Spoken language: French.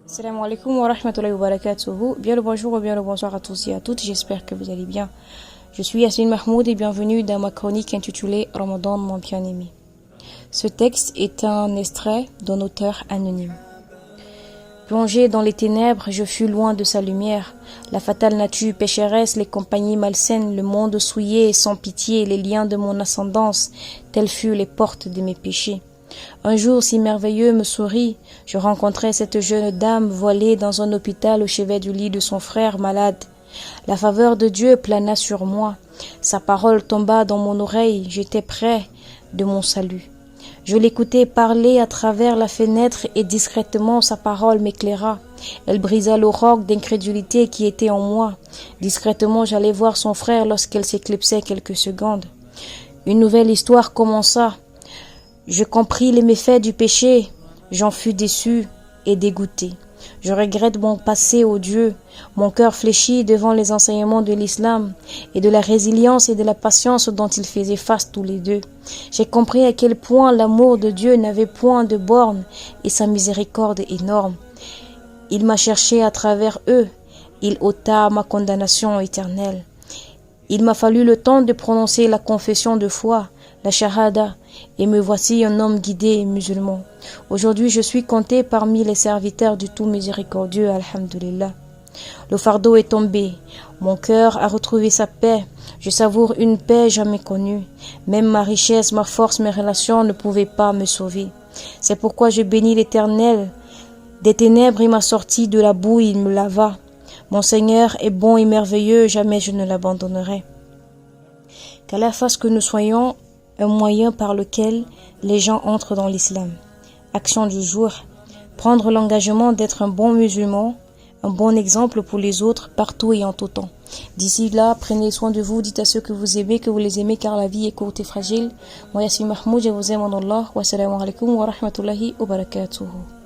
Salam alaikum wa rahmatullahi wa barakatuhu. Bien le bonjour ou bien le bonsoir à tous et à toutes. J'espère que vous allez bien. Je suis Yasmine Mahmoud et bienvenue dans ma chronique intitulée Ramadan, mon bien-aimé. Ce texte est un extrait d'un auteur anonyme. Plongé dans les ténèbres, je fus loin de sa lumière. La fatale nature pécheresse, les compagnies malsaines, le monde souillé et sans pitié, les liens de mon ascendance, telles furent les portes de mes péchés. Un jour si merveilleux me sourit, je rencontrai cette jeune dame voilée dans un hôpital au chevet du lit de son frère malade. La faveur de Dieu plana sur moi. Sa parole tomba dans mon oreille, j'étais près de mon salut. Je l'écoutai parler à travers la fenêtre et discrètement sa parole m'éclaira. Elle brisa le roc d'incrédulité qui était en moi. Discrètement j'allai voir son frère lorsqu'elle s'éclipsait quelques secondes. Une nouvelle histoire commença. Je compris les méfaits du péché, j'en fus déçu et dégoûté. Je regrette mon passé odieux, mon cœur fléchit devant les enseignements de l'islam et de la résilience et de la patience dont ils faisaient face tous les deux. J'ai compris à quel point l'amour de Dieu n'avait point de borne et sa miséricorde énorme. Il m'a cherché à travers eux, il ôta ma condamnation éternelle. Il m'a fallu le temps de prononcer la confession de foi, la shahada, et me voici un homme guidé et musulman. Aujourd'hui, je suis compté parmi les serviteurs du tout miséricordieux, alhamdulillah. Le fardeau est tombé, mon cœur a retrouvé sa paix, je savoure une paix jamais connue. Même ma richesse, ma force, mes relations ne pouvaient pas me sauver. C'est pourquoi je bénis l'Éternel. Des ténèbres, il m'a sorti, de la boue, il me lava. Mon Seigneur est bon et merveilleux, jamais je ne l'abandonnerai. Qu'Allah fasse que nous soyons un moyen par lequel les gens entrent dans l'islam. Action du jour, prendre l'engagement d'être un bon musulman, un bon exemple pour les autres partout et en tout temps. D'ici là, prenez soin de vous, dites à ceux que vous les aimez car la vie est courte et fragile. Moi Yasmine Mahmoud, je vous aime en Allah. Wassalamu alaikum wa rahmatullahi wa barakatuhu.